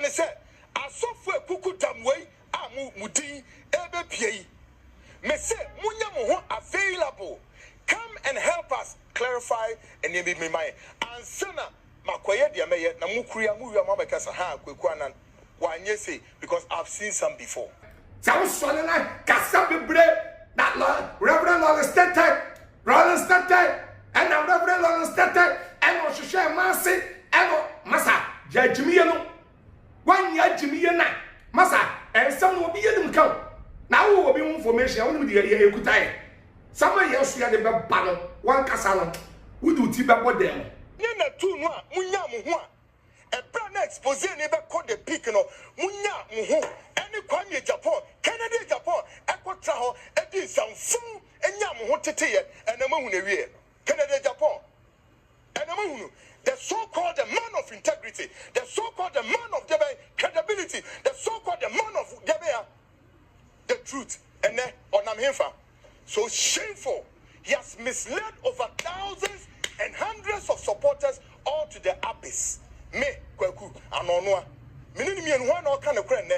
can say asofo kuku damwei amu mudi ebe pie. Me say munya mo available. Come and help us clarify and be me my ansana makoye dia meye na mukria mu wi amabeka sa ha kweku anan wanye say because I've seen some before. Sound son na kasa bebre that Lord Reverend Lawrence Tete and now Reverend Lawrence Tete and o hwehwe manse and o masa jajimiye no wan ya jimiye na masa ensam no obi yenim kan na wo obi information wonu de ye ekutai sama yesu ya de be ba no wan kasa no wudu ti be bodem nye na tu no a munya mo ho a ebra na expose ni be call the peak no munya mo ho eni kwanye Japan Canada Japan ekotra ho edi samfun enya mo ho teteye enama hu na wie Canada Japan enama hu the so-called the man of integrity, the so-called the man of credibility, the so-called the man of the truth, and then on him. So shameful. He has misled over thousands and hundreds of supporters all to the abyss. Me, kweku, anonwa. Minini and one all kind of crane.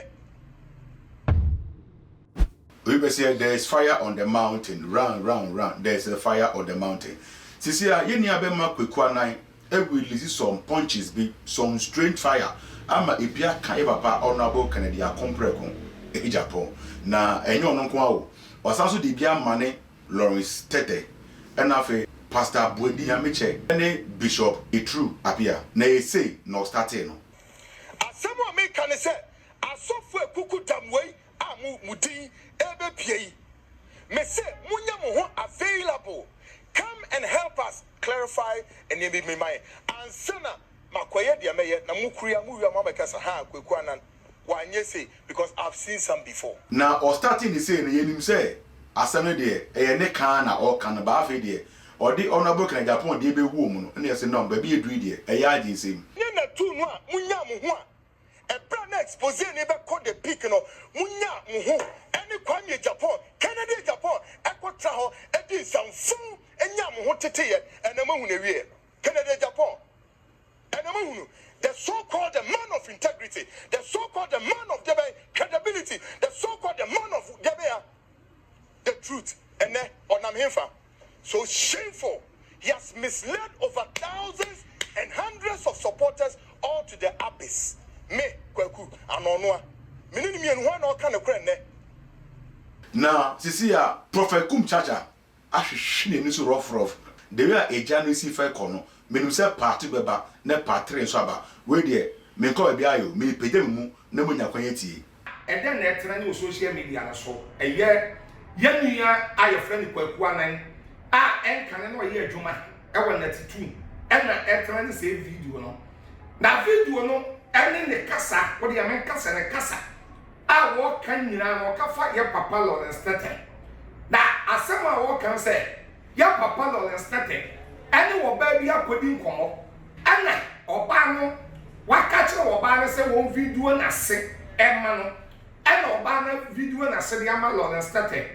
We say there is fire on the mountain. Round. There is a fire on the mountain. Sisia, yeni abema kweku anai. We release some punches, be some strange fire. Ama ibia kan papa honorable Kennedy Akompreko Japan. Na enyo no kwa o. Wasanso de bia mane Lawrence Tete. Enafe Pastor Bwendi Ameche. Ene Bishop Itru apia. Na say no starting no. Asemo me kan say asofo ekuku damwei amu mudi ebe pie. Me say munya mo ho available. Come and help us clarify and be me my ansana makoye dia meye na mukria mu wi amabeka sa ha kweku anan wanye say because I've seen some before. Now or starting the say na yenim say asana de eye ne kan na or kan ba afi de or the honorable kan Japan de be wu mu no na say no ba bi edru de eye agin sem nye na tu no a munya mo ho a ebra na expose ni be call the peak no munya mo ho eni kwanye Japan Canada Japan ekotra ho edi samfun enya mo ho teteye enama hu na wie Canada Japan enama hu the so-called the man of integrity, the so-called the man of credibility, the so-called the man of the truth and then on him. So shameful. He has misled over thousands and hundreds of supporters all to the abyss. Me kweku anonwa minini mi enwa na oka ne kren ne. Na sisia Prophet Kum Chacha ahwehwe ni so rough the way a January fa kono menim se party beba na patrin so aba we de me ko bia yo me pede mu na munya kwanye tie and then na etra ni social media na so eye yanua aye friend kwaku anan a enkan na oye adwuma e won na titu e na etra ni say video no na video no ene ne kasa wo de amen kasa ne kasa a wo kan nyina wo ka fa ye papa Lawrence Tete na asema wo kan say ya papa Lawrence Tete ene wo ba bi akodi nkomo ana oba no waka kire oba na se won video na se emma no ene oba na video na se dia ma Lawrence Tete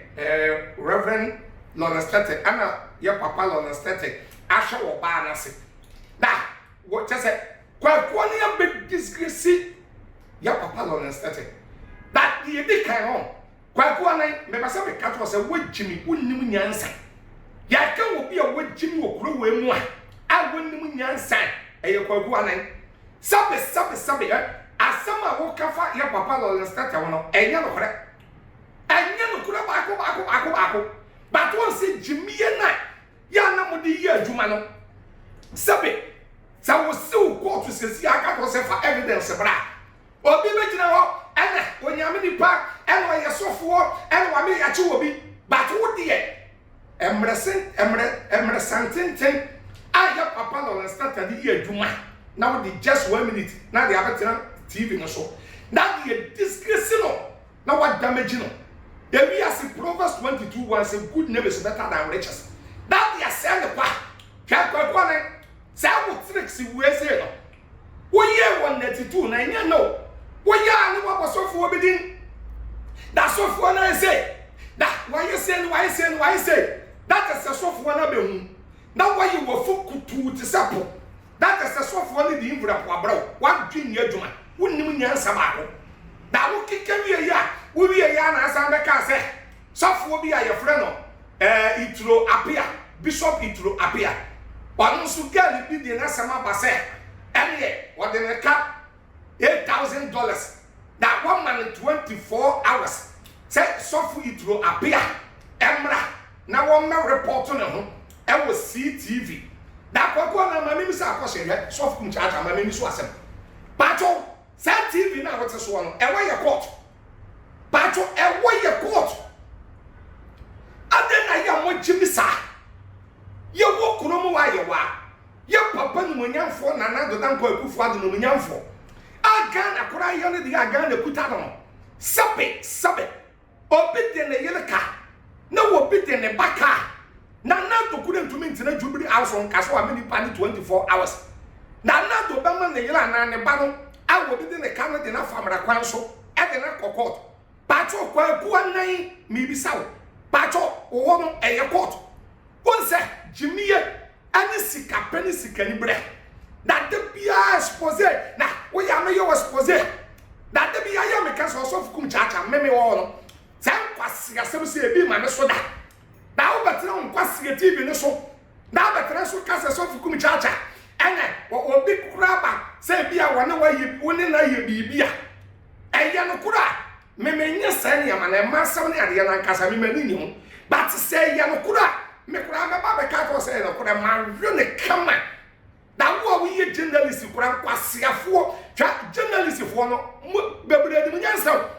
Reverend Lawrence Tete ana ya papa Lawrence Tete asha oba na se na wo chese kwa ni ya big disgrace ya papa Lawrence Tete that the big kind on kwa na me ba se be ka to se wo jimi unnim nyansa ya ka wo bi a wo jimi wo kuro we mu a wonnim nyansa eye kwagu anan sabe asama wo kafa ya papa Lawrence Tete wono enya no kure baako but won se jimiye na ya na mudi ye adwuma no sabe sa wo se wo court sesi aka to se fa evidence bra obi be gina ho ene onyame nipa ene wa yesofo ene wa me ya chi obi but wo de emre santenten aya papa Lawrence Tete di adwuma now the just 1 minute now they have TV no so now the disgrace no now what damage no there be as Proverbs 22:1 say good name is better than riches that they are saying the pa kwa say wo tricks we say no wo ye 192 na nya no wo ya ni wo bosofo obidin that sofo na say that why you say that is the sofo na be hu now why you wo fukutu ti sapo that is the soft one the invra kwa bro one dream ye juma wonnim nyansa baako na wo keke ya wo wie ya na asa beka se sofo bi a ye frɛ no Ituro Apia Bishop Ituro Apia wanu su girl bi de na sama ba se ene wo de ne ka $8,000 that one man 24 hours say sofo Ituro Apia emra na wo me report ne ho e wo CTV that kwakwa na mama mi sa akose he sofo kum chacha mama mi so asem pato say TV na wo te so no e wo ye court pato e wo ye court adena ya mo jimisa ye wo kuno mu wa ye wa ye papa no munyamfo na na do dan ko akufu ado no munyamfo aga na kura ye ne de aga na kuta no sabe obi de ne yele ka na wo bi de ne baka na do kuda ntumi ntina jubiri house on kaso amini pani 24 hours na do ba ma ne yele na ne ba no a wo bi de ne ka no de na famra kwan so e de na kokot pato kwa ku anan mi bisawo pato wo no eye court won se jimiye ani sika pani sika ni bre that the bia expose na wo ya me yo expose that the bia ya me ka so kum chacha me wo no se kwasi asem se ebi ma me so da na wo betre on kwasi TV ne so na betre so ka se so kum chacha ene wo bi kura ba se bia wo ne wa yi woni na ye bibia eye no kura me nya sane ya mana ma sam ne ade na nkasa me mani ni ho but say ya no kura me kura me ba be ka to say no kura ma hwe ne kama da wo ye journalist kura kwasiafo twa journalist fo no bebre de nyansa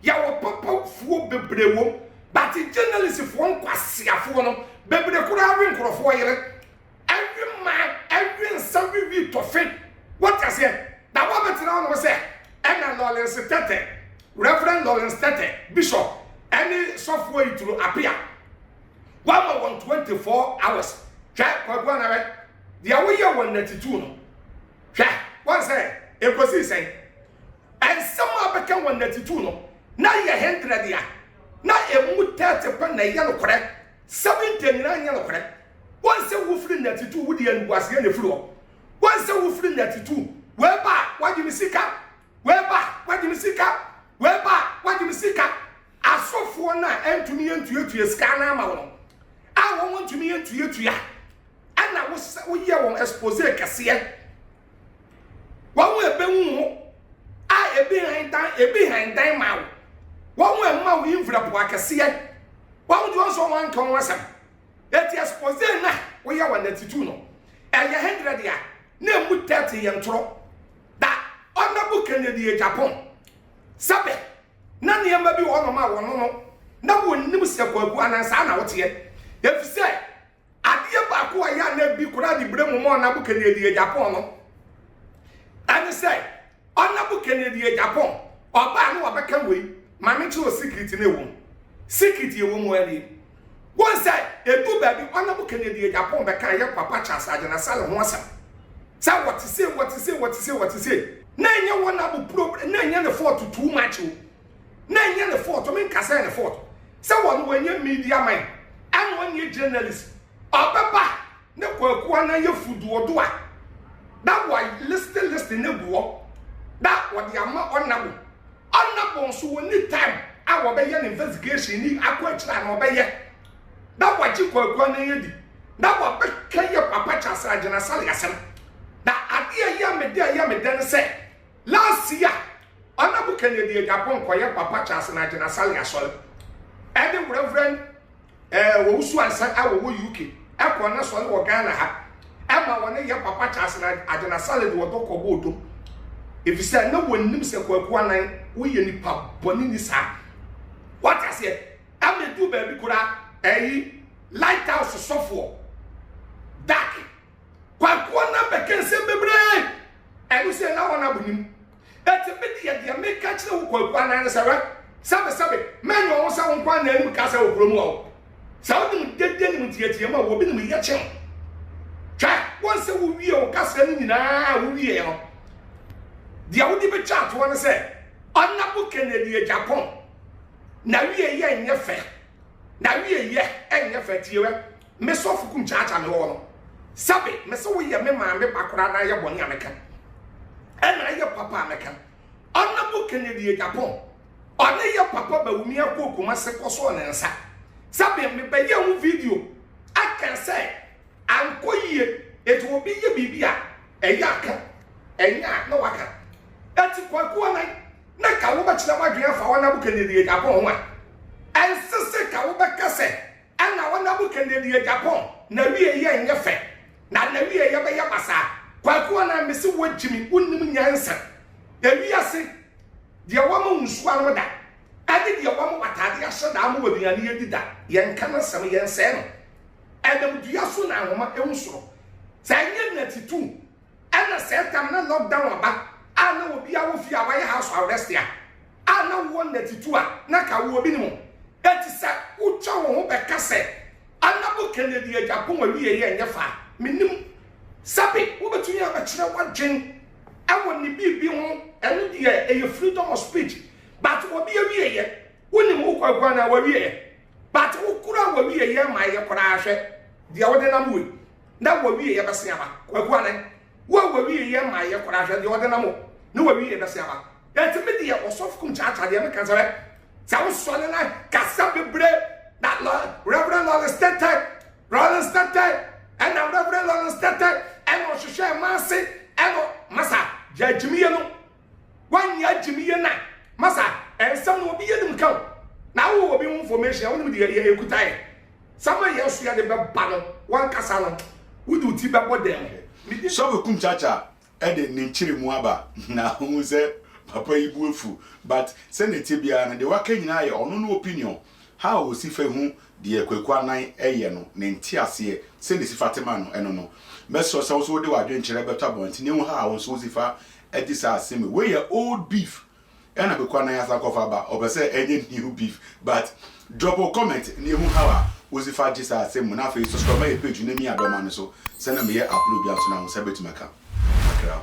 ya wo papa fo bebre wo but journalist fo kwasiafo no bebre kura wi nkrofo yere every man every somebody we to fit what I say da wo betra no say ena Lawrence Tete Reverend Lawrence Tete Bishop any software Ituro Apia 124 hours twa kwagwa na we dia wo ye 192 no twa one say e kosi say and some abeka 192 no na ye 100 dia na emu 30 pa na ye no kore 70 na ye no kore one say wo free 92 wo dia nbuase na free ho one say wo free 92 we ba wajimi sika we ba wajimi sika we ba wajimi sika asofo na entumi yentuyetuye sika na ma wo a wo ntumi yentuyetuya ana wo ye won expose kase wo ebe hu a ebi handan ma wo ma wo envelope akase wo do so wan kan wasam eti expose na wo ye 192 no eye 100 ya na mu 30 ye ntoro da honorable Kennedy Japan sabe na niamba bi wo no ma wo no na wo nim se kwagu anansa na wo te efise ade ba ko ya na bi kura di bremu mo na bu Kennedy Japan no ani say honorable Kennedy Japan oba no obeka we ma me chi secret na ewo secret ewo mo ani won say edu ba bi honorable Kennedy Japan be kan ye papa chance agena sale ho asam say what say na enye won abu problem na enye the fault too much na enye the fault me kasa the fault say won wenye media man and when you journalist obeba ne kwaku na ye fudu odo a that why listen ne buo that what the ama onabo so woni time a wo be ye investigation ni akwachira na obeye that what you kwaku na ye di that what be kan ye papa chasa agena sale asem na ade ya me den say last year honorable Kennedy Japan koye papa chasa na agena sale asole and the reverend wo usu ansa a wo UK akọ na sole wo Ghana ha ama wona ye papa chasa na agena sale de wo to ko bodo if you say no wonim se kwaku anan wo ye nipa boni ni sa what I say am do baby kura lighthouse sofo dark kwaku na bekense bebre enu se na wona bunim eti bidi ye de make catch wo kwaku anan sabe menyo wo sa wo kwa na enu ka sa wo promo wo sa wo dim dede ni mutiatie ma wo bi ni ye chen twa won se wo wie wo ka sa ni nyina wo wie no dia wo di be chat wo na se honorable Kennedy Japan na wie ye nye fe na wie ye enye fe tiewe me so fukum chacha me wo no sabe me so wo ye me ma me bakora na ye boni ameka e na ye papa ameka bu Kennedy Japan ona ye papa ba wumi akọ kuma se koso ne nsa sabe me be ye hu video aka say ankoyie etu obi ye bibia eya aka enya na waka ati kwaku na ka wo ba kira wadwe afa wana bu Kennedy Japan ho a ensese ka wo ba kase ana wana bu Kennedy Japan na wie ye nyefe na wie ye ba ya basa kwaku na mesi wojimi unnim nyansa ya wi ase de wama nsu anu da ade de wama watade ahye da amu wabiane yedi da yen kana sam yen se no adam dua so na ahoma ehusoro sa nye na titu ana se tam na lockdown aba ana obi awo fi awaye house arrest ya ana wo na titu a na ka wo obi ni mo eti sa ucha wo ho be kase ana bu Kennedy Japan wa wi ye nyefa minim sabe wo betunya abakira wadwen awo ni bibi ho enu de e freedom of speech but obi awie ye woni mu kwakwa na wawie ye but ukura wawie ye ma ye kora ahwe de wode na mu na wawie ye bese aba kwakwa na wawie ye ma ye kora ahwe de wode na mu na wawie ye bese aba enti me de ye osof kum chacha de me kanzare sa wo so na kasa bebre that Reverend Lawrence Tete and Reverend Lawrence Tete and o hwehwe manse and masa jajimiye no wan ya jimiye na masa ensam no obi yedim kan na wo obi information wonu de ye ekutai sama ye so ya de be ba no wan kasa no wudu ti be bodem so we kum chacha e de ninchire mu aba na hu se papa ibu efu but senate bia na de waka nyina ye ono no opinion how o si fa hu de ekwekwa nan eye no ne ntiase se ne si Fatima no eno no meso so so de wadwen kire beto abonti ne hu ha wo so si fa edisa asemi we ye old beef ena be kwa nan asa kofa ba obese enye new beef but drop a comment ne hu ha wo si fa disa asemi na fa subscribe my page ne mi adoma no so se na me ye upload bia so na wo se betumaka akra